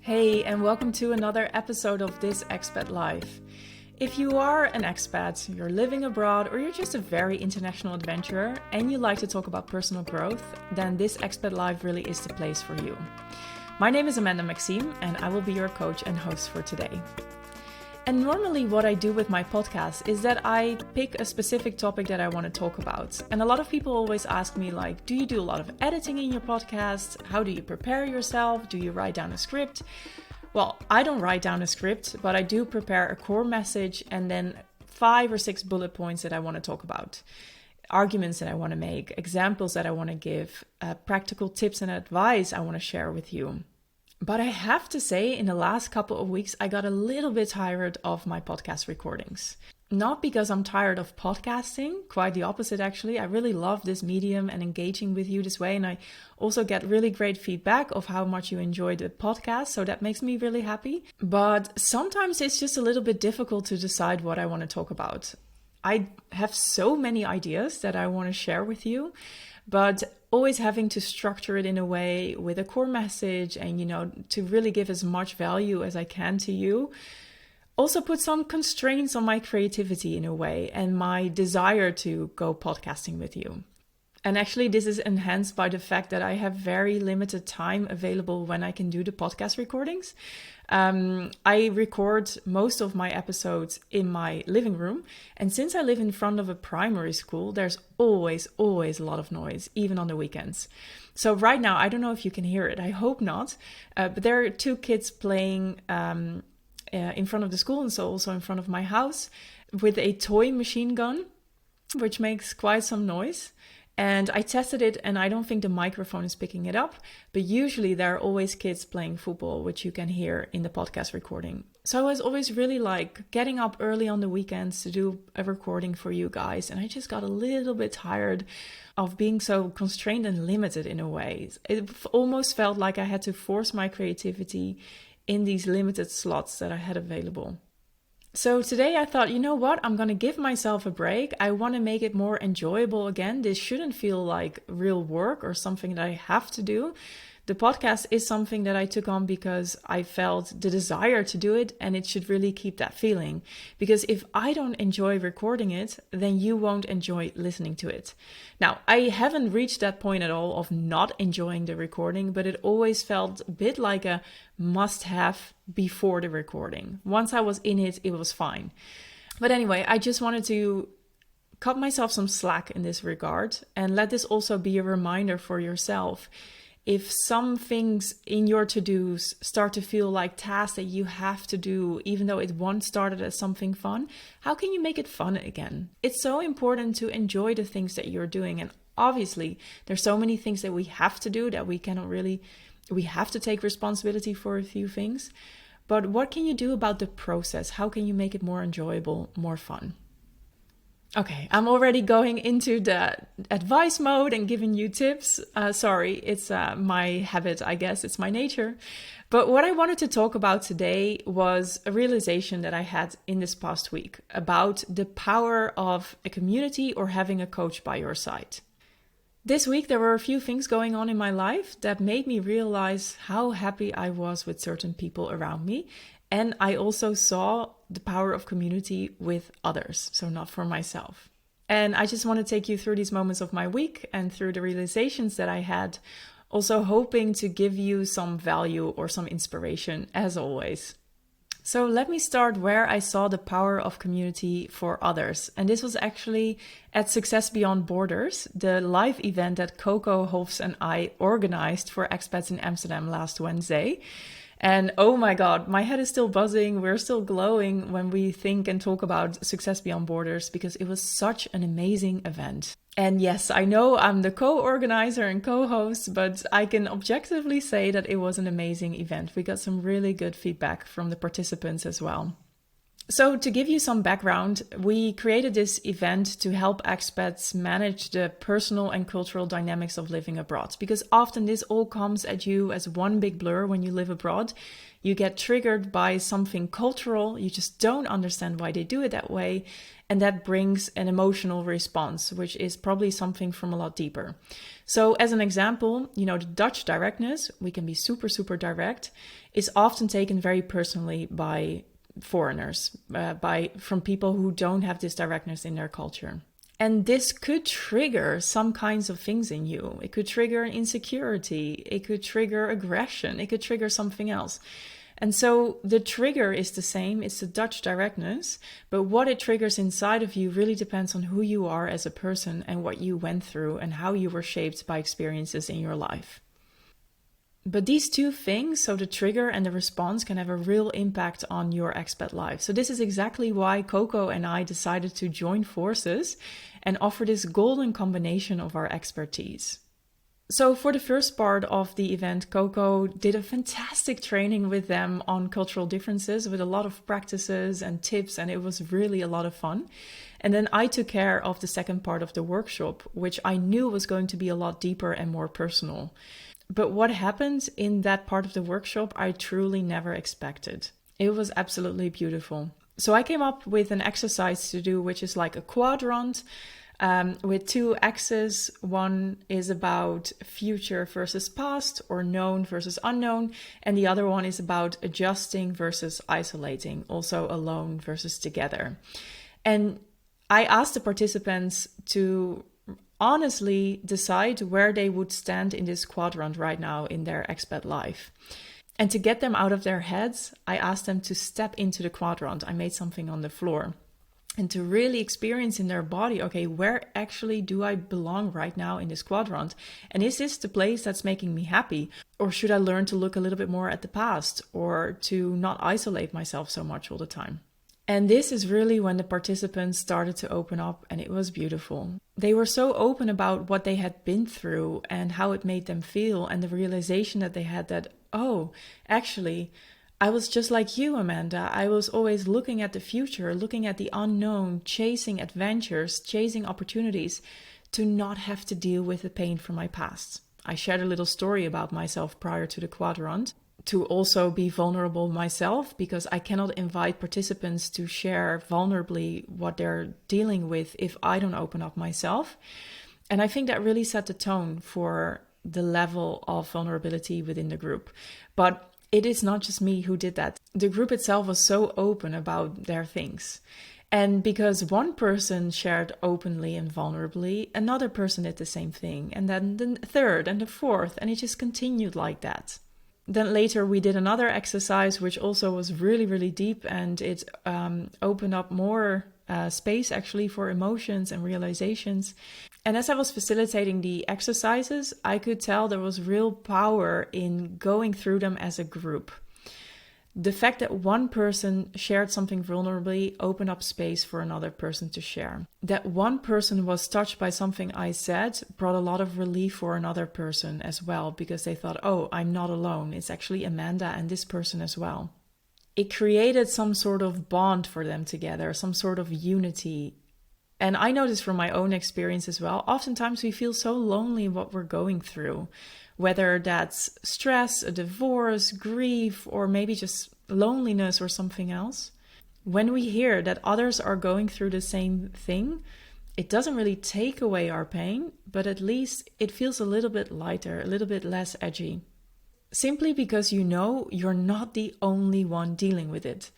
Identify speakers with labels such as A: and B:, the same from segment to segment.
A: Hey, and welcome to another episode of This Expat Life. If you are an expat, you're living abroad, or you're just a very international adventurer and you like to talk about personal growth, then This Expat Life really is the place for you. My name is Amanda Maxime, and I will be your coach and host for today. And normally what I do with my podcast is that I pick a specific topic that I want to talk about. And a lot of people always ask me like, do you do a lot of editing in your podcast? How do you prepare yourself? Do you write down a script? Well, I don't write down a script, but I do prepare a core message and then 5 or 6 bullet points that I want to talk about. Arguments that I want to make, examples that I want to give, practical tips and advice I want to share with you. But I have to say, in the last couple of weeks, I got a little bit tired of my podcast recordings. Not because I'm tired of podcasting, quite the opposite actually. I really love this medium and engaging with you this way. And I also get really great feedback of how much you enjoy the podcast. So that makes me really happy. But sometimes it's just a little bit difficult to decide what I want to talk about. I have so many ideas that I want to share with you, but always having to structure it in a way with a core message and, to really give as much value as I can to you. Also put some constraints on my creativity in a way and my desire to go podcasting with you. And actually, this is enhanced by the fact that I have very limited time available when I can do the podcast recordings. I record most of my episodes in my living room. And since I live in front of a primary school, there's always a lot of noise, even on the weekends. So right now, I don't know if you can hear it. I hope not. But there are 2 kids playing in front of the school and so also in front of my house with a toy machine gun, which makes quite some noise. And I tested it and I don't think the microphone is picking it up, but usually there are always kids playing football, which you can hear in the podcast recording. So I was always really like getting up early on the weekends to do a recording for you guys. And I just got a little bit tired of being so constrained and limited in a way. It almost felt like I had to force my creativity in these limited slots that I had available. So today I thought, you know what, I'm going to give myself a break. I want to make it more enjoyable again. This shouldn't feel like real work or something that I have to do. The podcast is something that I took on because I felt the desire to do it, and it should really keep that feeling. Because if I don't enjoy recording it, then you won't enjoy listening to it. Now, I haven't reached that point at all of not enjoying the recording, but it always felt a bit like a must-have before the recording. Once I was in it, it was fine. But anyway, I just wanted to cut myself some slack in this regard and let this also be a reminder for yourself. If some things in your to-dos start to feel like tasks that you have to do, even though it once started as something fun, how can you make it fun again? It's so important to enjoy the things that you're doing. And obviously, there's so many things that we have to do that we have to take responsibility for a few things. But what can you do about the process? How can you make it more enjoyable, more fun? Okay, I'm already going into the advice mode and giving you tips. Sorry, it's my habit, I guess. It's my nature. But what I wanted to talk about today was a realization that I had in this past week about the power of a community or having a coach by your side. This week, there were a few things going on in my life that made me realize how happy I was with certain people around me. And I also saw the power of community with others, so not for myself. And I just want to take you through these moments of my week and through the realizations that I had, also hoping to give you some value or some inspiration, as always. So let me start where I saw the power of community for others. And this was actually at Success Beyond Borders, the live event that Coco Hofs and I organized for expats in Amsterdam last Wednesday. And oh my God, my head is still buzzing. We're still glowing when we think and talk about Success Beyond Borders because it was such an amazing event. And yes, I know I'm the co-organizer and co-host, but I can objectively say that it was an amazing event. We got some really good feedback from the participants as well. So to give you some background, we created this event to help expats manage the personal and cultural dynamics of living abroad, because often this all comes at you as one big blur when you live abroad. You get triggered by something cultural, you just don't understand why they do it that way, and that brings an emotional response, which is probably something from a lot deeper. So as an example, the Dutch directness, we can be super, super direct, is often taken very personally by foreigners, from people who don't have this directness in their culture. And this could trigger some kinds of things in you. It could trigger an insecurity. It could trigger aggression. It could trigger something else. And so the trigger is the same. It's the Dutch directness. But what it triggers inside of you really depends on who you are as a person and what you went through and how you were shaped by experiences in your life. But these two things, so the trigger and the response, can have a real impact on your expat life. So this is exactly why Coco and I decided to join forces and offer this golden combination of our expertise. So for the first part of the event, Coco did a fantastic training with them on cultural differences with a lot of practices and tips, and it was really a lot of fun. And then I took care of the second part of the workshop, which I knew was going to be a lot deeper and more personal. But what happened in that part of the workshop, I truly never expected. It was absolutely beautiful. So I came up with an exercise to do, which is like a quadrant with two axes. One is about future versus past, or known versus unknown. And the other one is about adjusting versus isolating, also alone versus together. And I asked the participants to honestly decide where they would stand in this quadrant right now in their expat life. And to get them out of their heads, I asked them to step into the quadrant. I made something on the floor. And to really experience in their body, okay, where actually do I belong right now in this quadrant? And is this the place that's making me happy? Or should I learn to look a little bit more at the past, or to not isolate myself so much all the time? And this is really when the participants started to open up, and it was beautiful. They were so open about what they had been through and how it made them feel, and the realization that they had that, oh, actually, I was just like you, Amanda. I was always looking at the future, looking at the unknown, chasing adventures, chasing opportunities to not have to deal with the pain from my past. I shared a little story about myself prior to the quadrant, to also be vulnerable myself, because I cannot invite participants to share vulnerably what they're dealing with if I don't open up myself. And I think that really set the tone for the level of vulnerability within the group. But it is not just me who did that. The group itself was so open about their things. And because one person shared openly and vulnerably, another person did the same thing. And then the third and the fourth, and it just continued like that. Then later we did another exercise, which also was really, really deep, and it opened up more space actually for emotions and realizations. And as I was facilitating the exercises, I could tell there was real power in going through them as a group. The fact that one person shared something vulnerably opened up space for another person to share. That one person was touched by something I said brought a lot of relief for another person as well, because they thought, oh, I'm not alone. It's actually Amanda and this person as well. It created some sort of bond for them together, some sort of unity. And I know this from my own experience as well. Oftentimes we feel so lonely in what we're going through, whether that's stress, a divorce, grief, or maybe just loneliness or something else. When we hear that others are going through the same thing, it doesn't really take away our pain, but at least it feels a little bit lighter, a little bit less edgy. Simply because you know you're not the only one dealing with it.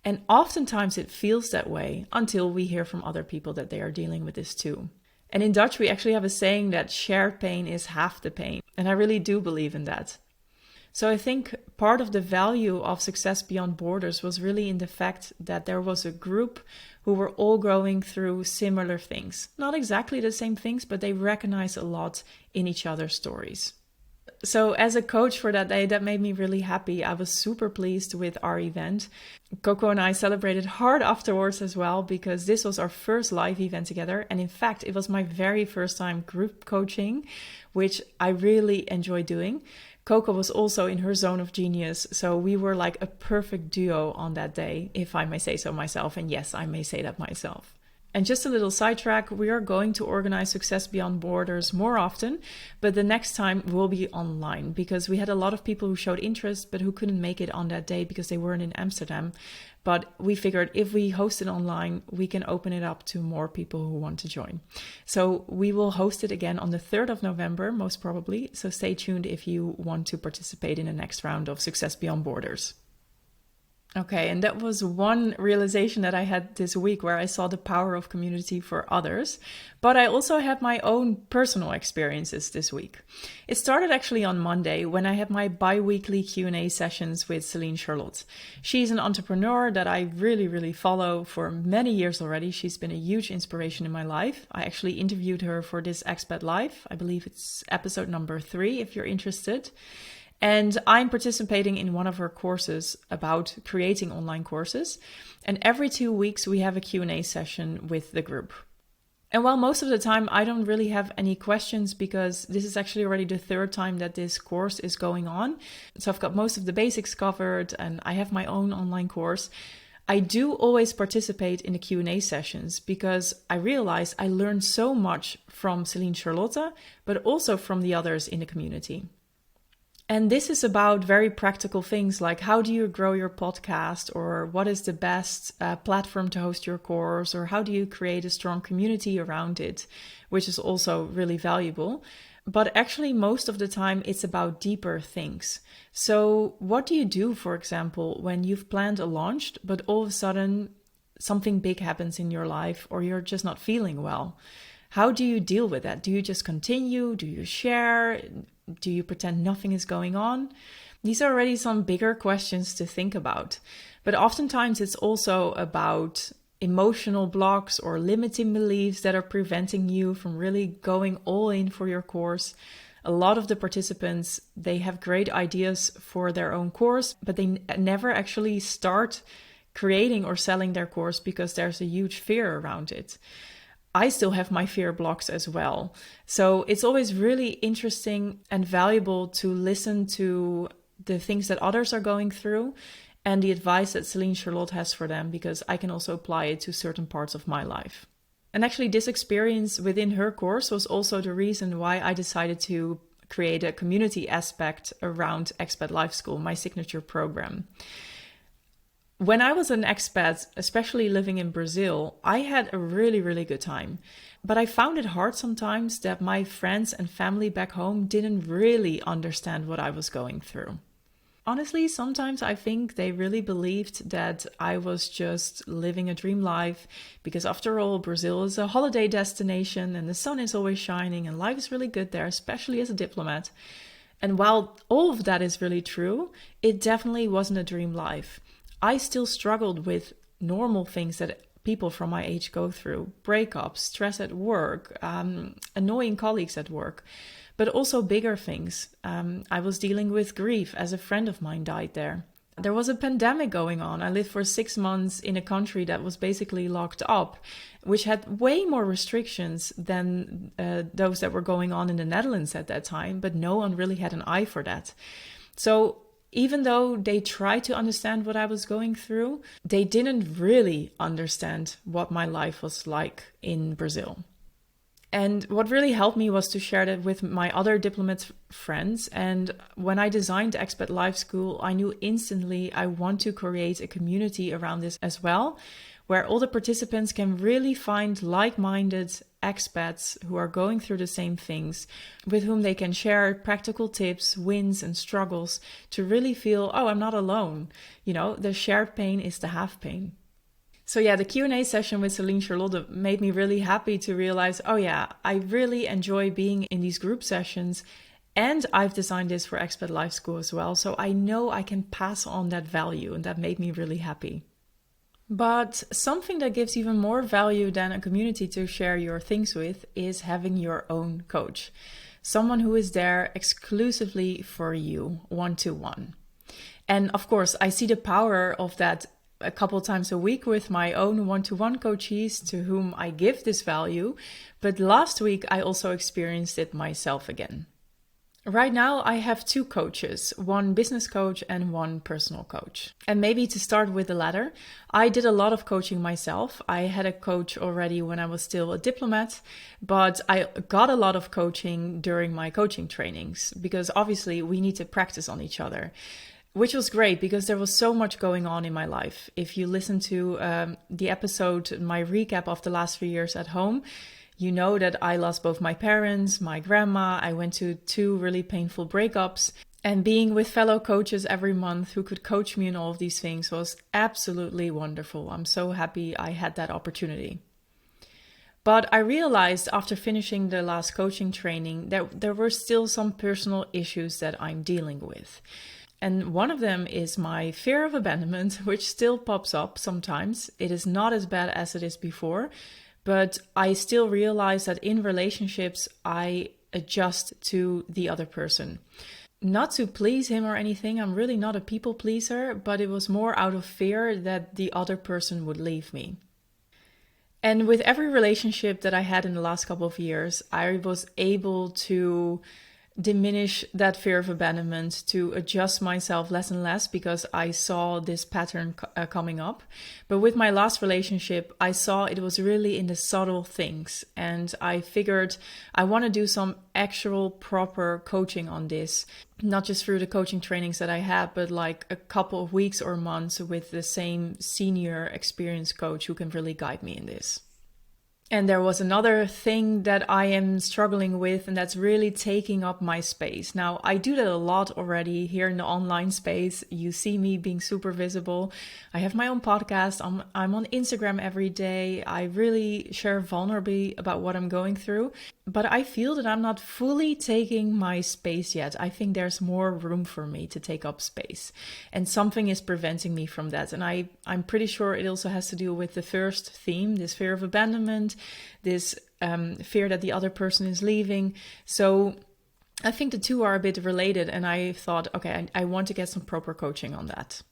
A: And oftentimes it feels that way until we hear from other people that they are dealing with this too. And in Dutch, we actually have a saying that shared pain is half the pain. And I really do believe in that. So I think part of the value of Success Beyond Borders was really in the fact that there was a group who were all going through similar things. Not exactly the same things, but they recognize a lot in each other's stories. So as a coach for that day, that made me really happy. I was super pleased with our event. Coco and I celebrated hard afterwards as well, because this was our first live event together. And in fact, it was my very first time group coaching, which I really enjoy doing. Coco was also in her zone of genius, so we were like a perfect duo on that day, if I may say so myself. And yes, I may say that myself. And just a little sidetrack, we are going to organize Success Beyond Borders more often, but the next time will be online because we had a lot of people who showed interest but who couldn't make it on that day because they weren't in Amsterdam. But we figured if we host it online, we can open it up to more people who want to join. So we will host it again on the 3rd of November, most probably. So stay tuned if you want to participate in the next round of Success Beyond Borders. Okay, and that was one realization that I had this week where I saw the power of community for others. But I also had my own personal experiences this week. It started actually on Monday when I had my bi-weekly Q&A sessions with Celine Charlotte. She's an entrepreneur that I really follow for many years already. She's been a huge inspiration in my life. I actually interviewed her for this Expat Life. I believe it's episode number 3 if you're interested. And I'm participating in one of her courses about creating online courses. And every 2 weeks, we have a Q&A session with the group. And while most of the time, I don't really have any questions because this is actually already the 3rd time that this course is going on. So I've got most of the basics covered and I have my own online course. I do always participate in the Q&A sessions because I realize I learned so much from Celine Charlotte, but also from the others in the community. And this is about very practical things like how do you grow your podcast, or what is the best platform to host your course, or how do you create a strong community around it, which is also really valuable. But actually, most of the time, it's about deeper things. So what do you do, for example, when you've planned a launch, but all of a sudden something big happens in your life or you're just not feeling well? How do you deal with that? Do you just continue? Do you share? Do you pretend nothing is going on? These are already some bigger questions to think about. But oftentimes it's also about emotional blocks or limiting beliefs that are preventing you from really going all in for your course. A lot of the participants, they have great ideas for their own course, but they never actually start creating or selling their course because there's a huge fear around it. I still have my fear blocks as well. So it's always really interesting and valuable to listen to the things that others are going through and the advice that Celine Charlotte has for them, because I can also apply it to certain parts of my life. And actually this experience within her course was also the reason why I decided to create a community aspect around Expat Life School, my signature program. When I was an expat, especially living in Brazil, I had a really good time. But I found it hard sometimes that my friends and family back home didn't really understand what I was going through. Honestly, sometimes I think they really believed that I was just living a dream life because after all, Brazil is a holiday destination and the sun is always shining and life is really good there, especially as a diplomat. And while all of that is really true, it definitely wasn't a dream life. I still struggled with normal things that people from my age go through. Breakups, stress at work, annoying colleagues at work, but also bigger things. I was dealing with grief as a friend of mine died there. There was a pandemic going on. I lived for 6 months in a country that was basically locked up, which had way more restrictions than those that were going on in the Netherlands at that time, but no one really had an eye for that. So even though they tried to understand what I was going through, they didn't really understand what my life was like in Brazil. And what really helped me was to share that with my other diplomat friends. And when I designed Expat Life School, I knew instantly I want to create a community around this as well, where all the participants can really find like-minded expats who are going through the same things, with whom they can share practical tips, wins and struggles to really feel, oh, I'm not alone. You know, the shared pain is the half pain. So yeah, the Q&A session with Celine Charlotte made me really happy to realize, oh yeah, I really enjoy being in these group sessions, and I've designed this for Expat Life School as well. So I know I can pass on that value, and that made me really happy. But something that gives even more value than a community to share your things with is having your own coach. Someone who is there exclusively for you, one-to-one. And of course, I see the power of that a couple times a week with my own one-to-one coaches to whom I give this value. But last week, I also experienced it myself again. Right now, I have two coaches, one business coach and one personal coach. And maybe to start with the latter, I did a lot of coaching myself. I had a coach already when I was still a diplomat, but I got a lot of coaching during my coaching trainings because obviously we need to practice on each other. Which was great because there was so much going on in my life. If you listen to the episode, my recap of the last 3 years at home, you know that I lost both my parents, my grandma. I went to 2 really painful breakups. And being with fellow coaches every month who could coach me in all of these things was absolutely wonderful. I'm so happy I had that opportunity. But I realized after finishing the last coaching training that there were still some personal issues that I'm dealing with. And one of them is my fear of abandonment, which still pops up sometimes. It is not as bad as it is before, but I still realize that in relationships, I adjust to the other person. Not to please him or anything, I'm really not a people pleaser, but it was more out of fear that the other person would leave me. And with every relationship that I had in the last couple of years, I was able to diminish that fear of abandonment, to adjust myself less and less because I saw this pattern coming up. But with my last relationship, I saw it was really in the subtle things. And I figured I want to do some actual proper coaching on this, not just through the coaching trainings that I had, but like a couple of weeks or months with the same senior experienced coach who can really guide me in this. And there was another thing that I am struggling with, and that's really taking up my space. Now, I do that a lot already here in the online space. You see me being super visible. I have my own podcast. I'm on Instagram every day. I really share vulnerably about what I'm going through. But I feel that I'm not fully taking my space yet. I think there's more room for me to take up space. And something is preventing me from that. And I'm pretty sure it also has to do with the first theme, this fear of abandonment, this fear that the other person is leaving. So I think the two are a bit related. And I thought, okay, I want to get some proper coaching on that.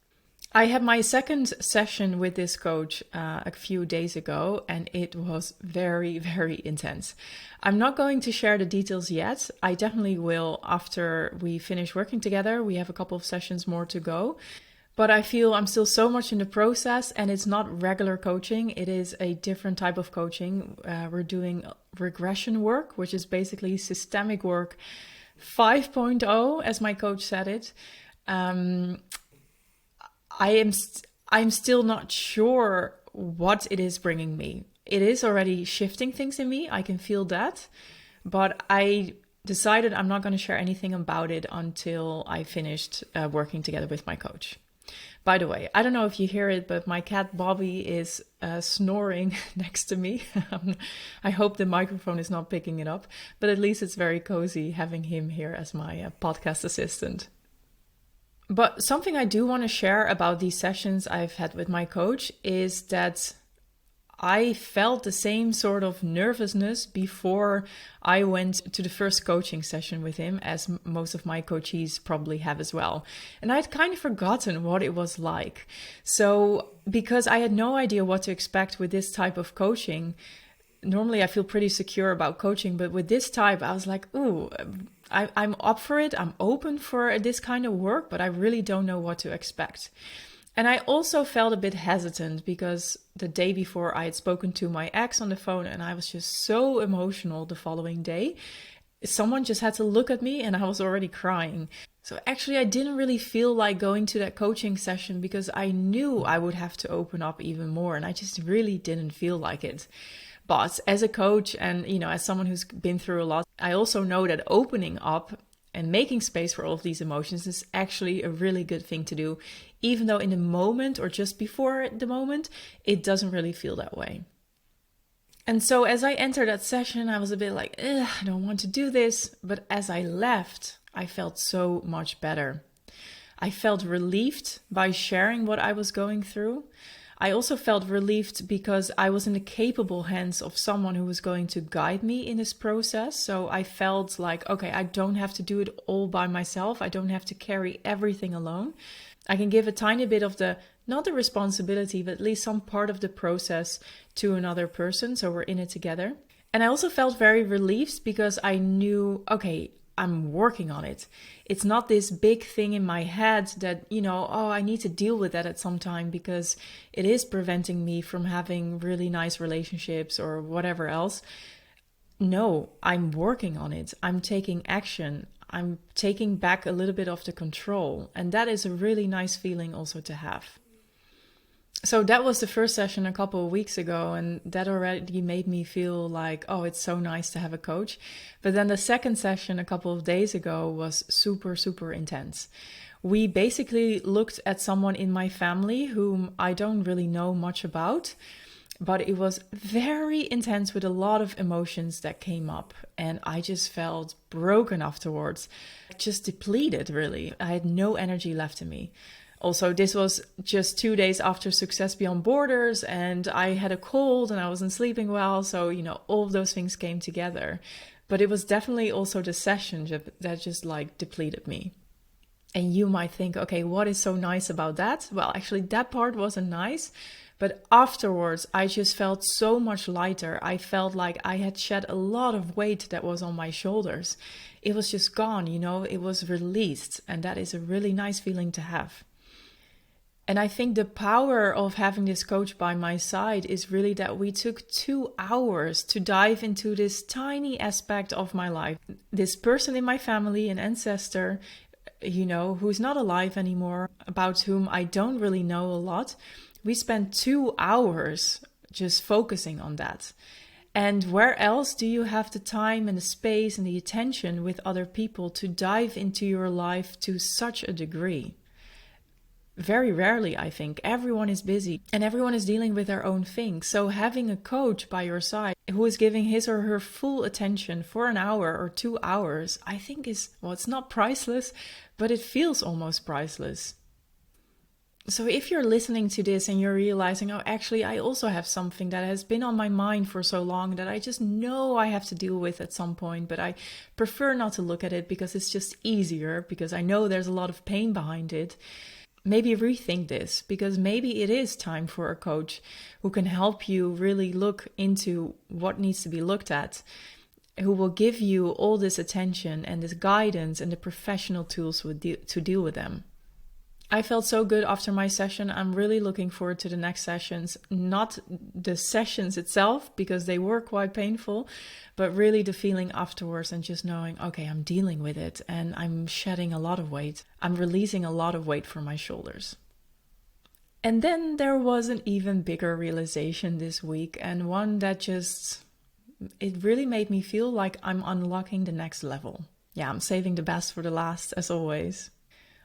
A: I had my second session with this coach a few days ago, and it was very, very intense. I'm not going to share the details yet. I definitely will after we finish working together. We have a couple of sessions more to go. But I feel I'm still so much in the process, and it's not regular coaching. It is a different type of coaching. We're doing regression work, which is basically systemic work 5.0, as my coach said it. I'm still not sure what it is bringing me. It is already shifting things in me. I can feel that. But I decided I'm not going to share anything about it until I finished working together with my coach. By the way, I don't know if you hear it, but my cat Bobby is snoring next to me. I hope the microphone is not picking it up, but at least it's very cozy having him here as my podcast assistant. But something I do want to share about these sessions I've had with my coach is that I felt the same sort of nervousness before I went to the first coaching session with him, as most of my coachees probably have as well. And I'd kind of forgotten what it was like. So because I had no idea what to expect with this type of coaching, normally I feel pretty secure about coaching, but with this type, I was like, ooh, I'm up for it. I'm open for this kind of work, but I really don't know what to expect. And I also felt a bit hesitant because the day before I had spoken to my ex on the phone and I was just so emotional the following day. Someone just had to look at me and I was already crying. So actually I didn't really feel like going to that coaching session because I knew I would have to open up even more and I just really didn't feel like it. But as a coach and, as someone who's been through a lot, I also know that opening up and making space for all of these emotions is actually a really good thing to do, even though in the moment or just before the moment, it doesn't really feel that way. And so as I entered that session, I was a bit like, I don't want to do this. But as I left, I felt so much better. I felt relieved by sharing what I was going through. I also felt relieved because I was in the capable hands of someone who was going to guide me in this process. So I felt like, okay, I don't have to do it all by myself. I don't have to carry everything alone. I can give a tiny bit of not the responsibility, but at least some part of the process to another person. So we're in it together. And I also felt very relieved because I knew, okay, I'm working on it. It's not this big thing in my head that, oh, I need to deal with that at some time because it is preventing me from having really nice relationships or whatever else. No, I'm working on it. I'm taking action. I'm taking back a little bit of the control. And that is a really nice feeling also to have. So that was the first session a couple of weeks ago, and that already made me feel like, oh, it's so nice to have a coach. But then the second session a couple of days ago was super, super intense. We basically looked at someone in my family whom I don't really know much about, but it was very intense with a lot of emotions that came up. And I just felt broken afterwards, just depleted, really. I had no energy left in me. Also, this was just 2 days after Success Beyond Borders, and I had a cold and I wasn't sleeping well. So, all of those things came together. But it was definitely also the session that just depleted me. And you might think, okay, what is so nice about that? Well, actually, that part wasn't nice. But afterwards, I just felt so much lighter. I felt like I had shed a lot of weight that was on my shoulders. It was just gone, it was released. And that is a really nice feeling to have. And I think the power of having this coach by my side is really that we took 2 hours to dive into this tiny aspect of my life. This person in my family, an ancestor, who's not alive anymore, about whom I don't really know a lot. We spent 2 hours just focusing on that. And where else do you have the time and the space and the attention with other people to dive into your life to such a degree? Very rarely, I think. Everyone is busy and everyone is dealing with their own thing. So having a coach by your side who is giving his or her full attention for an hour or 2 hours, I think it's not priceless, but it feels almost priceless. So if you're listening to this and you're realizing, oh, actually, I also have something that has been on my mind for so long that I just know I have to deal with at some point, but I prefer not to look at it because it's just easier, because I know there's a lot of pain behind it. Maybe rethink this, because maybe it is time for a coach who can help you really look into what needs to be looked at, who will give you all this attention and this guidance and the professional tools to deal with them. I felt so good after my session. I'm really looking forward to the next sessions. Not the sessions itself, because they were quite painful, but really the feeling afterwards and just knowing, okay, I'm dealing with it and I'm shedding a lot of weight. I'm releasing a lot of weight from my shoulders. And then there was an even bigger realization this week, and one that it really made me feel like I'm unlocking the next level. Yeah, I'm saving the best for the last, as always.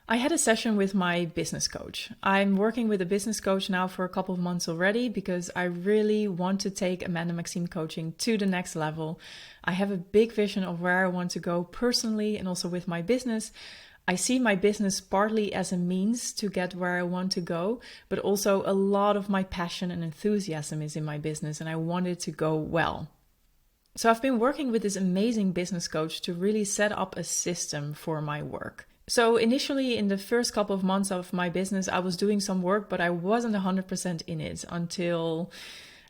A: I had a session with my business coach. I'm working with a business coach now for a couple of months already because I really want to take Amanda Maxime coaching to the next level. I have a big vision of where I want to go personally and also with my business. I see my business partly as a means to get where I want to go, but also a lot of my passion and enthusiasm is in my business and I want it to go well. So I've been working with this amazing business coach to really set up a system for my work. So initially in the first couple of months of my business, I was doing some work, but I wasn't 100% in it until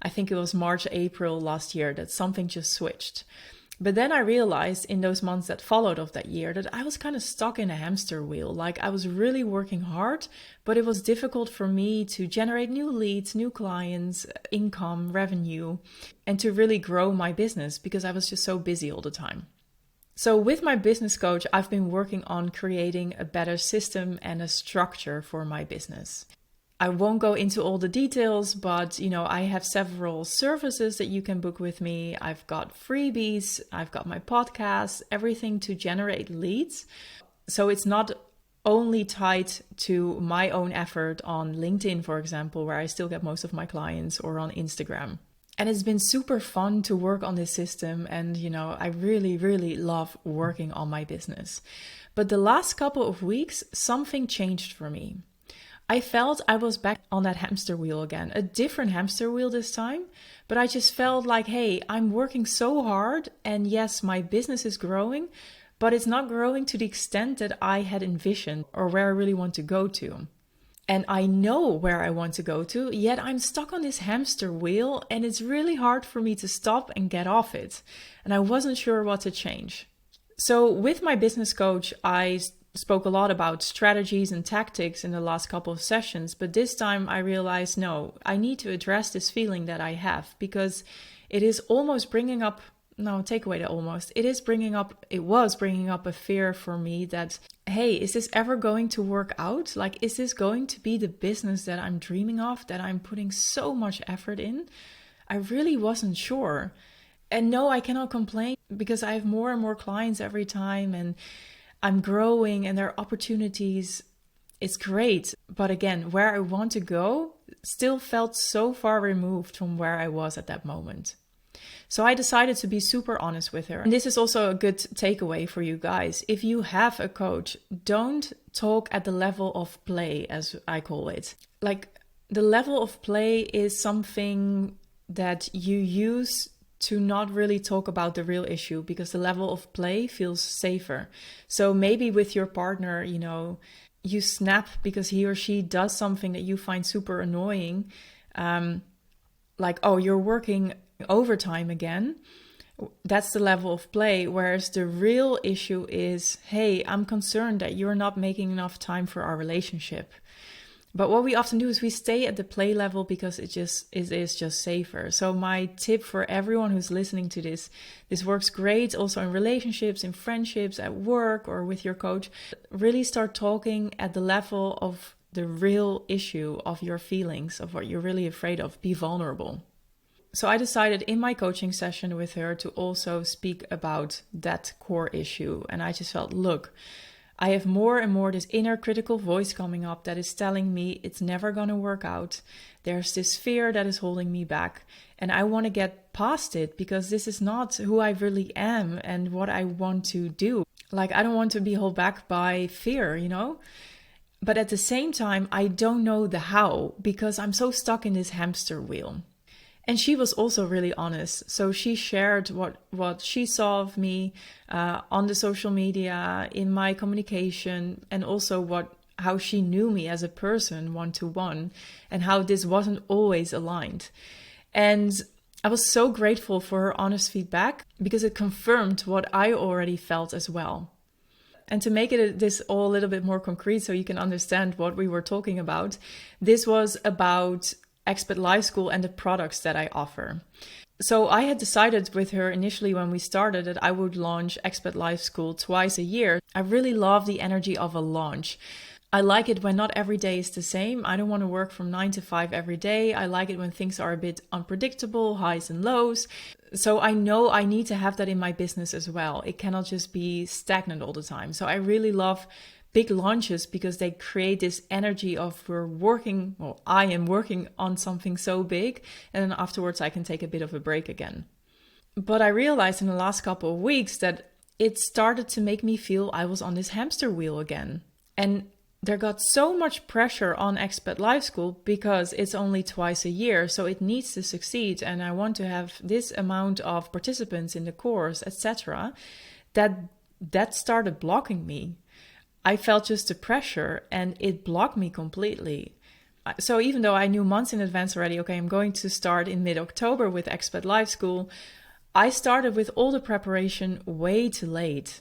A: I think it was March, April last year that something just switched. But then I realized in those months that followed of that year that I was kind of stuck in a hamster wheel. Like I was really working hard, but it was difficult for me to generate new leads, new clients, income, revenue, and to really grow my business because I was just so busy all the time. So with my business coach, I've been working on creating a better system and a structure for my business. I won't go into all the details, but I have several services that you can book with me. I've got freebies, I've got my podcast, everything to generate leads. So it's not only tied to my own effort on LinkedIn, for example, where I still get most of my clients, or on Instagram. And it's been super fun to work on this system. And, I really, really love working on my business. But the last couple of weeks, something changed for me. I felt I was back on that hamster wheel again, a different hamster wheel this time. But I just felt like, hey, I'm working so hard. And yes, my business is growing, but it's not growing to the extent that I had envisioned or where I really want to go to. And I know where I want to go to, yet I'm stuck on this hamster wheel and it's really hard for me to stop and get off it. And I wasn't sure what to change. So with my business coach, I spoke a lot about strategies and tactics in the last couple of sessions, but this time I realized, no, I need to address this feeling that I have, because it is almost bringing up, no, take away the almost, it was bringing up a fear for me that, hey, is this ever going to work out? Like, is this going to be the business that I'm dreaming of, that I'm putting so much effort in? I really wasn't sure. And no, I cannot complain, because I have more and more clients every time, and I'm growing and there are opportunities. It's great. But again, where I want to go still felt so far removed from where I was at that moment. So I decided to be super honest with her. And this is also a good takeaway for you guys. If you have a coach, don't talk at the level of play, as I call it. Like, the level of play is something that you use to not really talk about the real issue, because the level of play feels safer. So maybe with your partner, you snap because he or she does something that you find super annoying. Like, oh, you're working overtime again. That's the level of play. Whereas the real issue is, hey, I'm concerned that you're not making enough time for our relationship. But what we often do is we stay at the play level because it is just safer. So my tip for everyone who's listening to this works great also in relationships, in friendships, at work, or with your coach. Really start talking at the level of the real issue of your feelings, of what you're really afraid of. Be vulnerable. So I decided in my coaching session with her to also speak about that core issue. And I just felt, look, I have more and more this inner critical voice coming up that is telling me it's never going to work out. There's this fear that is holding me back, and I want to get past it, because this is not who I really am and what I want to do. Like, I don't want to be held back by fear, But at the same time, I don't know the how, because I'm so stuck in this hamster wheel. And she was also really honest. So she shared what she saw of me on the social media, in my communication, and also how she knew me as a person one-to-one, and how this wasn't always aligned. And I was so grateful for her honest feedback, because it confirmed what I already felt as well. And to make this all a little bit more concrete so you can understand what we were talking about, this was about Expat Life School and the products that I offer. So I had decided with her initially when we started that I would launch Expat Life School twice a year. I really love the energy of a launch. I like it when not every day is the same. I don't want to work from 9 to 5 every day. I like it when things are a bit unpredictable, highs and lows. So I know I need to have that in my business as well. It cannot just be stagnant all the time. So I really love big launches because they create this energy of I am working on something so big, and then afterwards I can take a bit of a break again. But I realized in the last couple of weeks that it started to make me feel I was on this hamster wheel again. And there got so much pressure on Expat Life School because it's only twice a year, so it needs to succeed, and I want to have this amount of participants in the course, etc., that started blocking me. I felt just the pressure, and it blocked me completely. So even though I knew months in advance already, okay, I'm going to start in mid-October with Expat Life School, I started with all the preparation way too late.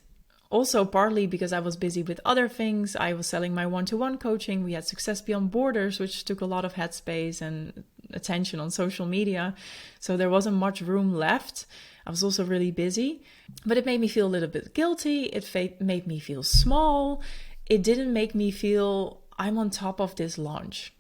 A: Also partly because I was busy with other things. I was selling my one-to-one coaching. We had Success Beyond Borders, which took a lot of headspace and attention on social media. So there wasn't much room left. I was also really busy, but it made me feel a little bit guilty. It made me feel small. It didn't make me feel I'm on top of this launch.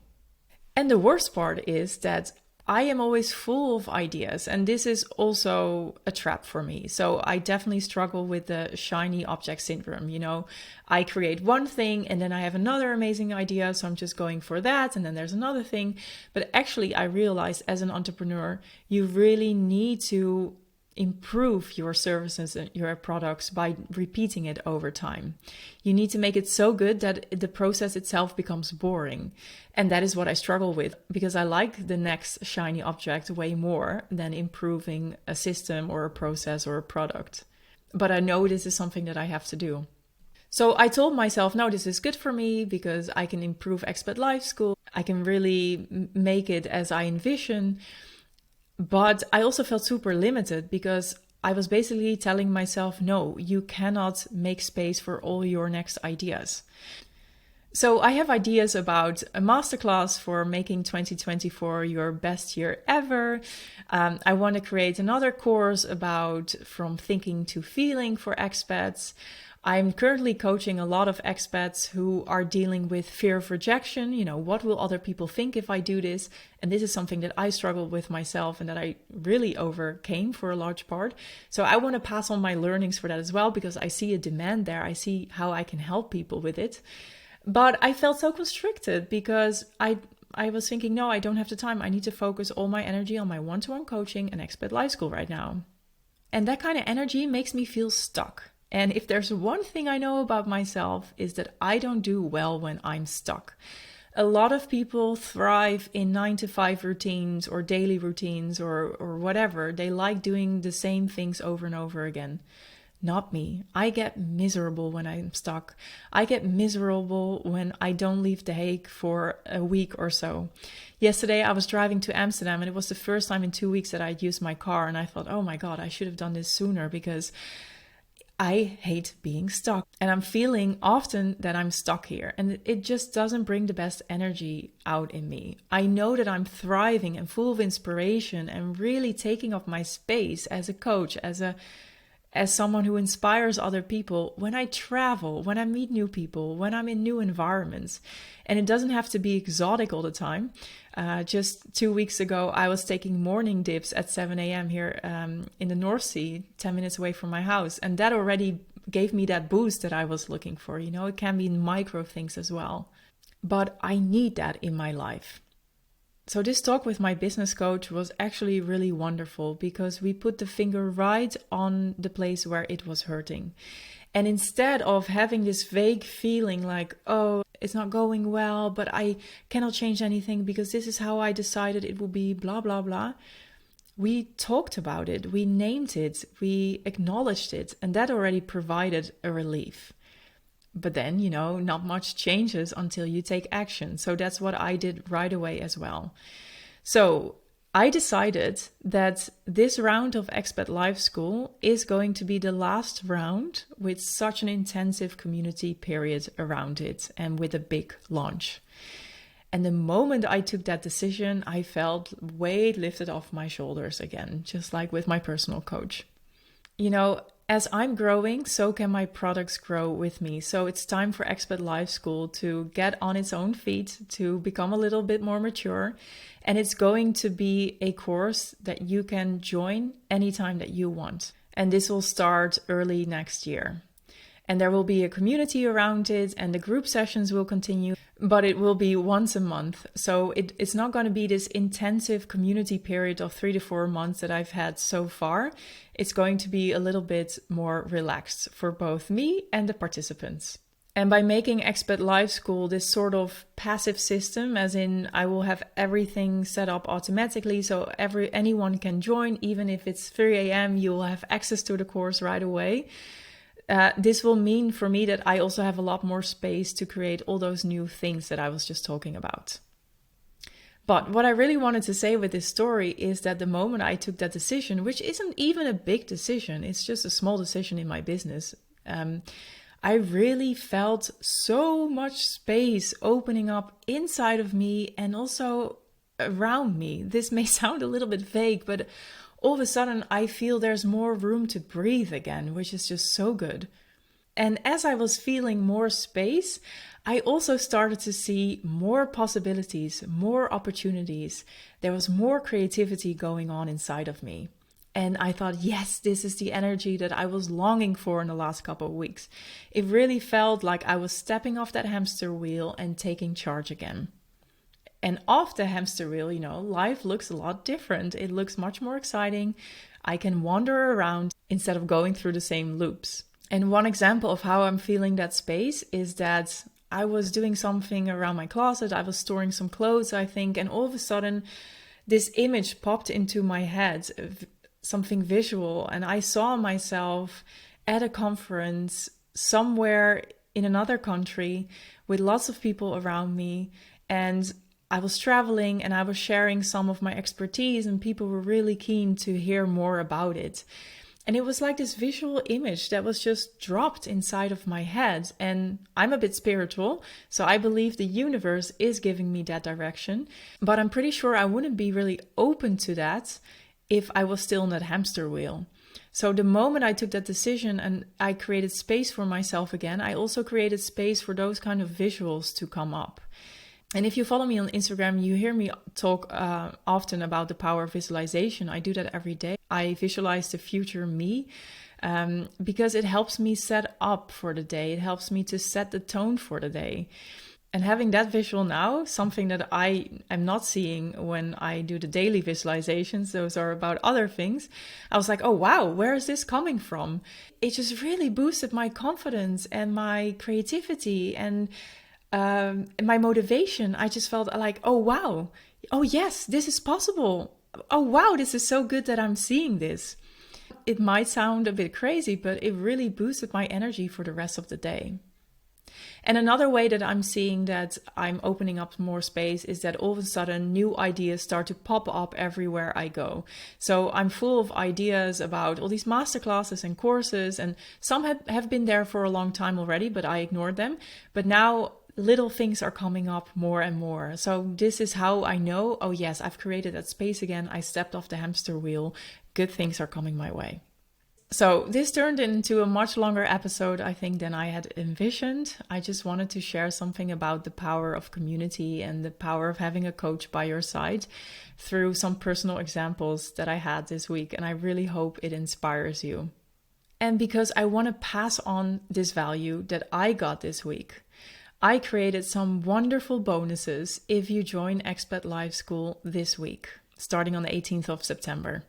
A: And the worst part is that I am always full of ideas, and this is also a trap for me. So I definitely struggle with the shiny object syndrome. I create one thing and then I have another amazing idea, so I'm just going for that, and then there's another thing. But actually I realized as an entrepreneur, you really need to improve your services and your products by repeating it over time. You need to make it so good that the process itself becomes boring. And that is what I struggle with, because I like the next shiny object way more than improving a system or a process or a product. But I know this is something that I have to do. So I told myself, no, this is good for me because I can improve Expat Life School. I can really make it as I envision. But I also felt super limited because I was basically telling myself, no, you cannot make space for all your next ideas. So I have ideas about a masterclass for making 2024 your best year ever. I want to create another course about from thinking to feeling for expats. I'm currently coaching a lot of expats who are dealing with fear of rejection. You know, what will other people think if I do this? And this is something that I struggled with myself and that I really overcame for a large part. So I want to pass on my learnings for that as well, because I see a demand there. I see how I can help people with it. But I felt so constricted because I was thinking, no, I don't have the time. I need to focus all my energy on my one-to-one coaching and Expat Life School right now. And that kind of energy makes me feel stuck. And if there's one thing I know about myself is that I don't do well when I'm stuck. A lot of people thrive in 9-to-5 routines or daily routines or whatever. They like doing the same things over and over again. Not me. I get miserable when I'm stuck. I get miserable when I don't leave The Hague for a week or so. Yesterday I was driving to Amsterdam and it was the first time in 2 weeks that I'd used my car, and I thought, oh my God, I should have done this sooner because I hate being stuck. And I'm feeling often that I'm stuck here, and it just doesn't bring the best energy out in me. I know that I'm thriving and full of inspiration and really taking up my space as a coach, as someone who inspires other people when I travel, when I meet new people, when I'm in new environments. And it doesn't have to be exotic all the time. Just 2 weeks ago, I was taking morning dips at 7 a.m. here in the North Sea, 10 minutes away from my house. And that already gave me that boost that I was looking for. You know, it can be micro things as well. But I need that in my life. So this talk with my business coach was actually really wonderful because we put the finger right on the place where it was hurting. And instead of having this vague feeling like, oh, it's not going well, but I cannot change anything because this is how I decided it will be, blah, blah, blah. We talked about it, we named it, we acknowledged it, and that already provided a relief. But then, you know, not much changes until you take action. So that's what I did right away as well. So I decided that this round of Expat Life School is going to be the last round with such an intensive community period around it and with a big launch. And the moment I took that decision, I felt weight lifted off my shoulders again, just like with my personal coach. You know, as I'm growing, so can my products grow with me. So it's time for Expat Life School to get on its own feet, to become a little bit more mature. And it's going to be a course that you can join anytime that you want. And this will start early next year. And there will be a community around it and the group sessions will continue, but it will be once a month. So it's not going to be this intensive community period of 3 to 4 months that I've had so far. It's going to be a little bit more relaxed for both me and the participants. And by making Expat Life School this sort of passive system, as in I will have everything set up automatically so anyone can join, even if it's 3 a.m., you will have access to the course right away. This will mean for me that I also have a lot more space to create all those new things that I was just talking about. But what I really wanted to say with this story is that the moment I took that decision, which isn't even a big decision, it's just a small decision in my business, I really felt so much space opening up inside of me and also around me. This may sound a little bit vague, but all of a sudden I feel there's more room to breathe again, which is just so good. And as I was feeling more space, I also started to see more possibilities, more opportunities. There was more creativity going on inside of me. And I thought, yes, this is the energy that I was longing for in the last couple of weeks. It really felt like I was stepping off that hamster wheel and taking charge again. And off the hamster wheel, you know, life looks a lot different. It looks much more exciting. I can wander around instead of going through the same loops. And one example of how I'm feeling that space is that I was doing something around my closet. I was storing some clothes, I think. And all of a sudden, this image popped into my head, something visual. And I saw myself at a conference somewhere in another country with lots of people around me. And I was traveling and I was sharing some of my expertise and people were really keen to hear more about it. And it was like this visual image that was just dropped inside of my head. And I'm a bit spiritual, so I believe the universe is giving me that direction. But I'm pretty sure I wouldn't be really open to that if I was still in that hamster wheel. So the moment I took that decision and I created space for myself again, I also created space for those kind of visuals to come up. And if you follow me on Instagram, you hear me talk often about the power of visualization. I do that every day. I visualize the future me because it helps me set up for the day. It helps me to set the tone for the day. And having that visual now, something that I am not seeing when I do the daily visualizations, those are about other things. I was like, oh, wow, where is this coming from? It just really boosted my confidence and my creativity and my motivation. I just felt like, oh, wow. Oh, yes, this is possible. Oh, wow, this is so good that I'm seeing this. It might sound a bit crazy, but it really boosted my energy for the rest of the day. And another way that I'm seeing that I'm opening up more space is that all of a sudden new ideas start to pop up everywhere I go. So I'm full of ideas about all these masterclasses and courses, and some have been there for a long time already, but I ignored them. But now little things are coming up more and more. So this is how I know, oh yes, I've created that space again. I stepped off the hamster wheel. Good things are coming my way. So this turned into a much longer episode, I think, than I had envisioned. I just wanted to share something about the power of community and the power of having a coach by your side through some personal examples that I had this week. And I really hope it inspires you. And because I want to pass on this value that I got this week, I created some wonderful bonuses if you join Expat Life School this week, starting on the 18th of September.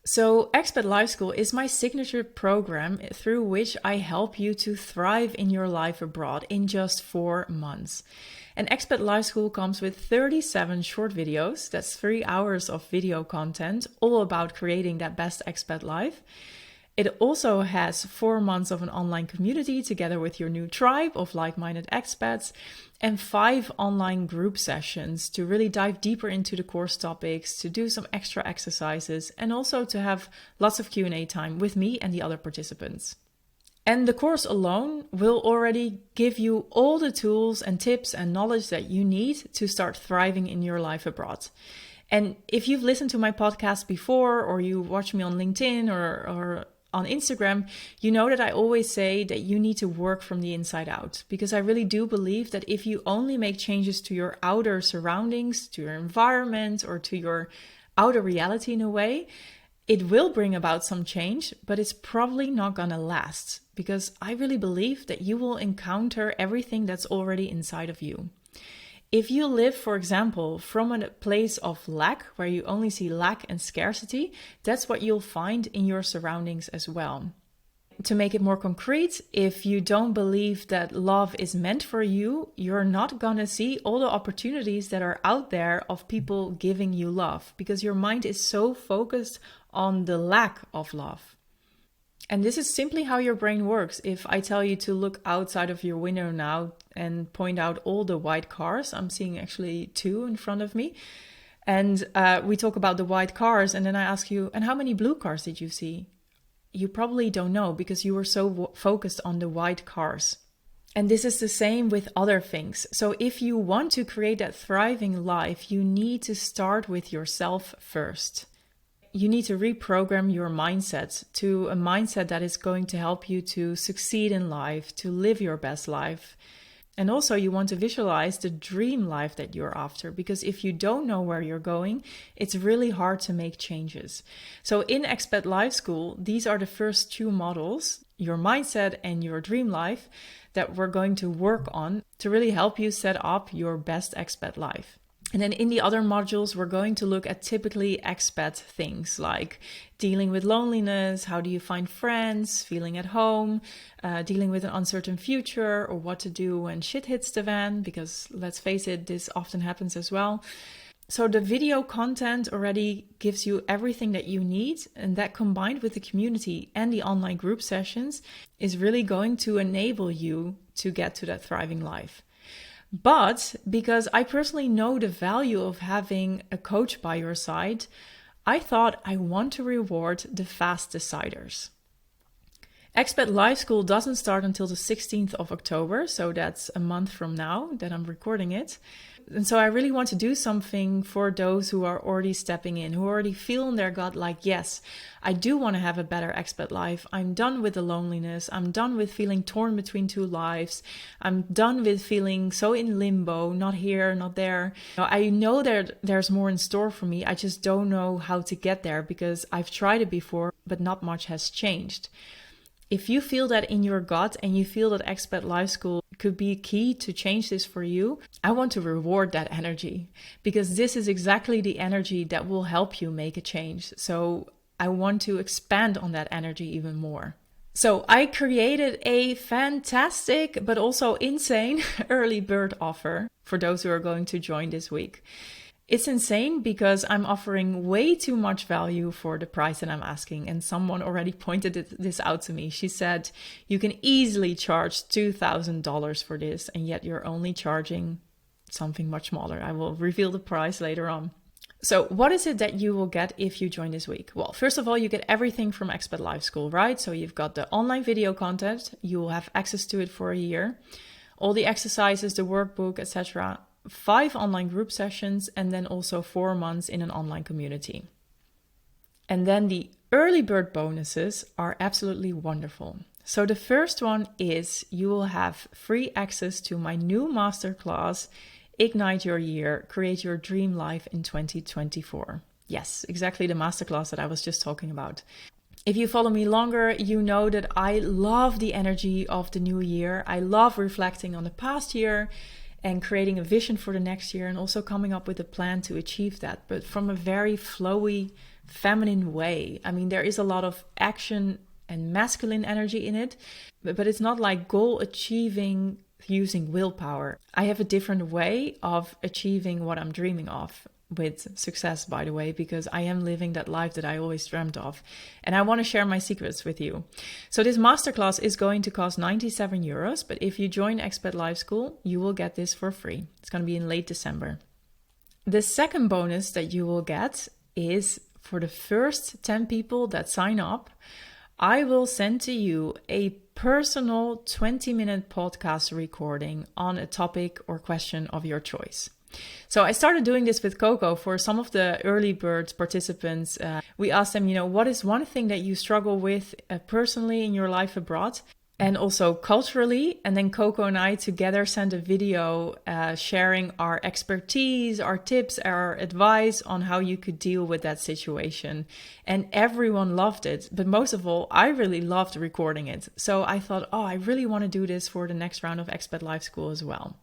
A: So Expat Life School is my signature program through which I help you to thrive in your life abroad in just 4 months. And Expat Life School comes with 37 short videos. That's 3 hours of video content, all about creating that best expat life. It also has 4 months of an online community together with your new tribe of like-minded expats and 5 online group sessions to really dive deeper into the course topics, to do some extra exercises, and also to have lots of Q&A time with me and the other participants. And the course alone will already give you all the tools and tips and knowledge that you need to start thriving in your life abroad. And if you've listened to my podcast before, or you watch me on LinkedIn or on Instagram, you know that I always say that you need to work from the inside out, because I really do believe that if you only make changes to your outer surroundings, to your environment, or to your outer reality in a way, it will bring about some change, but it's probably not gonna last, because I really believe that you will encounter everything that's already inside of you. If you live, for example, from a place of lack, where you only see lack and scarcity, that's what you'll find in your surroundings as well. To make it more concrete, if you don't believe that love is meant for you, you're not gonna see all the opportunities that are out there of people giving you love, because your mind is so focused on the lack of love. And this is simply how your brain works. If I tell you to look outside of your window now and point out all the white cars, I'm seeing actually 2 in front of me. And we talk about the white cars, and then I ask you, and how many blue cars did you see? You probably don't know, because you were so focused on the white cars. And this is the same with other things. So if you want to create that thriving life, you need to start with yourself first. You need to reprogram your mindset to a mindset that is going to help you to succeed in life, to live your best life. And also you want to visualize the dream life that you're after, because if you don't know where you're going, it's really hard to make changes. So in Expat Life School, these are the first 2 models, your mindset and your dream life, that we're going to work on to really help you set up your best expat life. And then in the other modules, we're going to look at typically expat things like dealing with loneliness, how do you find friends, feeling at home, dealing with an uncertain future, or what to do when shit hits the fan, because let's face it, this often happens as well. So the video content already gives you everything that you need, and that combined with the community and the online group sessions is really going to enable you to get to that thriving life. But because I personally know the value of having a coach by your side, I thought I want to reward the fast deciders. Expat Life School doesn't start until the 16th of October, so that's a month from now that I'm recording it. And so I really want to do something for those who are already stepping in, who already feel in their gut like, yes, I do want to have a better expat life. I'm done with the loneliness. I'm done with feeling torn between two lives. I'm done with feeling so in limbo, not here, not there. I know that there's more in store for me. I just don't know how to get there because I've tried it before, but not much has changed. If you feel that in your gut and you feel that Expat Life School could be key to change this for you, I want to reward that energy because this is exactly the energy that will help you make a change. So I want to expand on that energy even more. So I created a fantastic but also insane early bird offer for those who are going to join this week. It's insane because I'm offering way too much value for the price that I'm asking. And someone already pointed this out to me. She said, you can easily charge $2,000 for this, and yet you're only charging something much smaller. I will reveal the price later on. So what is it that you will get if you join this week? Well, first of all, you get everything from Expat Life School, right? So you've got the online video content. You will have access to it for a year. All the exercises, the workbook, etc. 5 online group sessions, and then also 4 months in an online community. And then the early bird bonuses are absolutely wonderful. So the first one is you will have free access to my new masterclass, Ignite Your Year, Create Your Dream Life in 2024. Yes, exactly the masterclass that I was just talking about. If you follow me longer, you know that I love the energy of the new year. I love reflecting on the past year and creating a vision for the next year and also coming up with a plan to achieve that, but from a very flowy, feminine way. I mean, there is a lot of action and masculine energy in it, but it's not like goal achieving using willpower. I have a different way of achieving what I'm dreaming of. With success, by the way, because I am living that life that I always dreamt of. And I want to share my secrets with you. So this masterclass is going to cost 97 euros, but if you join Expat Life School, you will get this for free. It's going to be in late December. The second bonus that you will get is for the first 10 people that sign up, I will send to you a personal 20-minute podcast recording on a topic or question of your choice. So I started doing this with Coco for some of the early birds participants. We asked them, what is one thing that you struggle with personally in your life abroad and also culturally? And then Coco and I together sent a video sharing our expertise, our tips, our advice on how you could deal with that situation. And everyone loved it. But most of all, I really loved recording it. So I thought, I really want to do this for the next round of Expat Life School as well.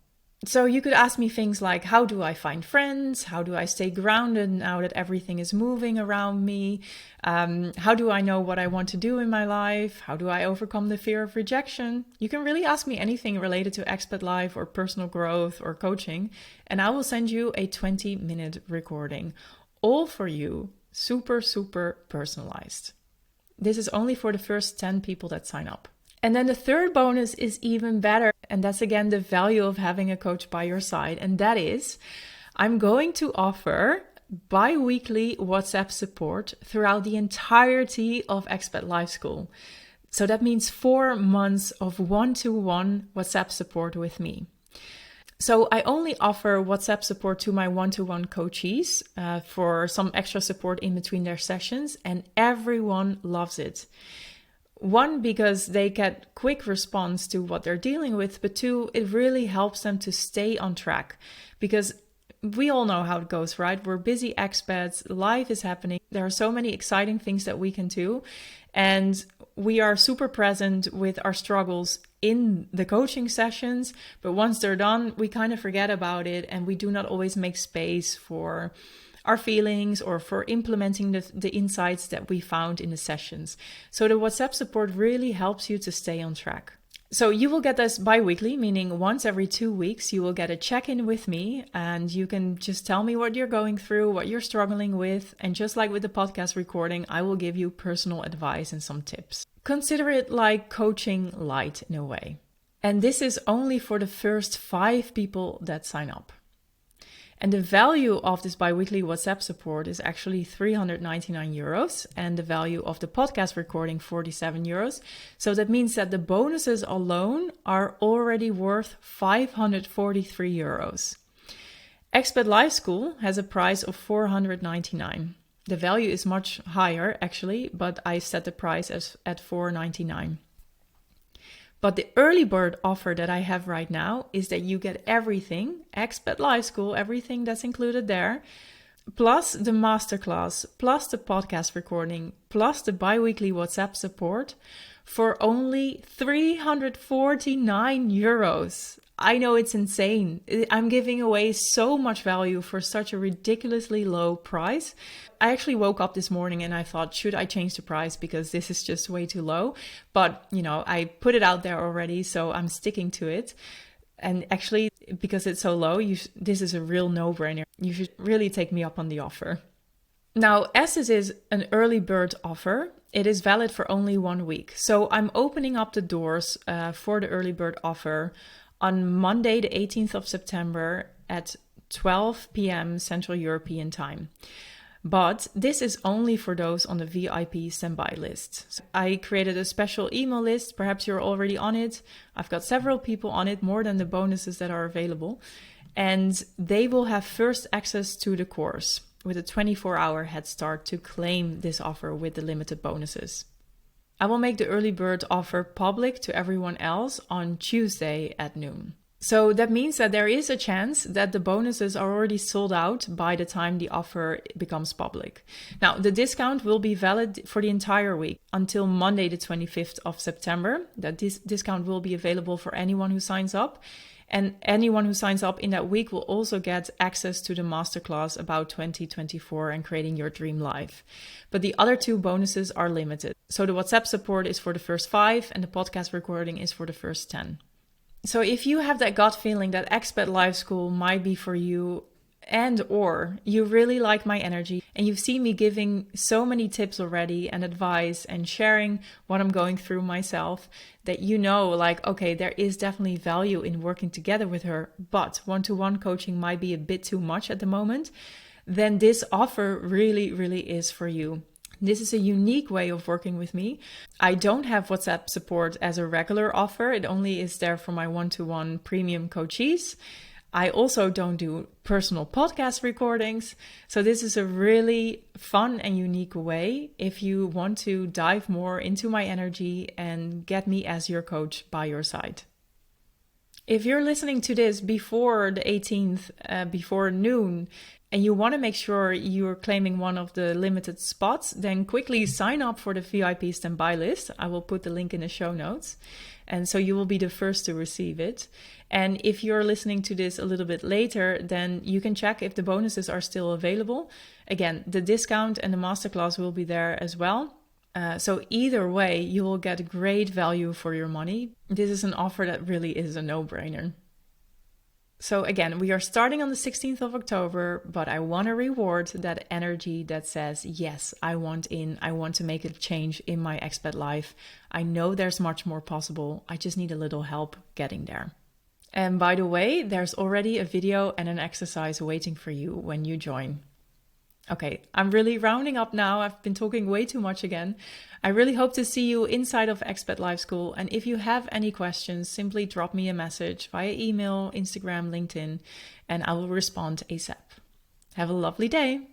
A: So you could ask me things like, how do I find friends? How do I stay grounded now that everything is moving around me? How do I know what I want to do in my life? How do I overcome the fear of rejection? You can really ask me anything related to expat life or personal growth or coaching, and I will send you a 20-minute recording, all for you, super, super personalized. This is only for the first 10 people that sign up. And then the third bonus is even better. And that's again the value of having a coach by your side. And that is, I'm going to offer bi-weekly WhatsApp support throughout the entirety of Expat Life School. So that means 4 months of one-to-one WhatsApp support with me. So I only offer WhatsApp support to my one-to-one coachees for some extra support in between their sessions. And everyone loves it. 1, because they get quick response to what they're dealing with, but 2, it really helps them to stay on track because we all know how it goes, right? We're busy expats, life is happening. There are so many exciting things that we can do. And we are super present with our struggles in the coaching sessions. But once they're done, we kind of forget about it. And we do not always make space for our feelings or for implementing the insights that we found in the sessions. So the WhatsApp support really helps you to stay on track. So you will get this bi-weekly, meaning once every 2 weeks, you will get a check-in with me and you can just tell me what you're going through, what you're struggling with. And just like with the podcast recording, I will give you personal advice and some tips. Consider it like coaching light in a way. And this is only for the first 5 people that sign up. And the value of this bi-weekly WhatsApp support is actually 399 euros and the value of the podcast recording 47 euros. So that means that the bonuses alone are already worth 543 euros. Expat Life School has a price of 499. The value is much higher actually, but I set the price at 499. But the early bird offer that I have right now is that you get everything, Expat Life School, everything that's included there, plus the masterclass, plus the podcast recording, plus the bi-weekly WhatsApp support for only 349 euros. I know it's insane. I'm giving away so much value for such a ridiculously low price. I actually woke up this morning and I thought, should I change the price because this is just way too low? But, I put it out there already, so I'm sticking to it. And actually, because it's so low, this is a real no-brainer. You should really take me up on the offer. Now, as this is an early bird offer, it is valid for only 1 week. So I'm opening up the doors for the early bird offer on Monday, the 18th of September at 12 p.m. Central European time. But this is only for those on the VIP standby list. So I created a special email list. Perhaps you're already on it. I've got several people on it, more than the bonuses that are available. And they will have first access to the course with a 24-hour head start to claim this offer with the limited bonuses. I will make the early bird offer public to everyone else on Tuesday at noon. So that means that there is a chance that the bonuses are already sold out by the time the offer becomes public. Now, the discount will be valid for the entire week until Monday, the 25th of September. That this discount will be available for anyone who signs up. And anyone who signs up in that week will also get access to the masterclass about 2024 and creating your dream life. But the other 2 bonuses are limited. So the WhatsApp support is for the first 5 and the podcast recording is for the first 10. So if you have that gut feeling that Expat Life School might be for you, and or you really like my energy and you've seen me giving so many tips already and advice and sharing what I'm going through myself, that okay, there is definitely value in working together with her, but one-to-one coaching might be a bit too much at the moment, then this offer really, really is for you. This is a unique way of working with me. I don't have WhatsApp support as a regular offer. It only is there for my one-to-one premium coachees. I also don't do personal podcast recordings. So this is a really fun and unique way if you want to dive more into my energy and get me as your coach by your side. If you're listening to this before the 18th, before noon, and you want to make sure you're claiming one of the limited spots, then quickly sign up for the VIP standby list. I will put the link in the show notes. And so you will be the first to receive it. And if you're listening to this a little bit later, then you can check if the bonuses are still available. Again, the discount and the masterclass will be there as well. So either way, you will get great value for your money. This is an offer that really is a no-brainer. So again, we are starting on the 16th of October, but I want to reward that energy that says, yes, I want to make a change in my expat life. I know there's much more possible. I just need a little help getting there. And by the way, there's already a video and an exercise waiting for you when you join. Okay, I'm really rounding up now. I've been talking way too much again. I really hope to see you inside of Expat Life School. And if you have any questions, simply drop me a message via email, Instagram, LinkedIn, and I will respond ASAP. Have a lovely day.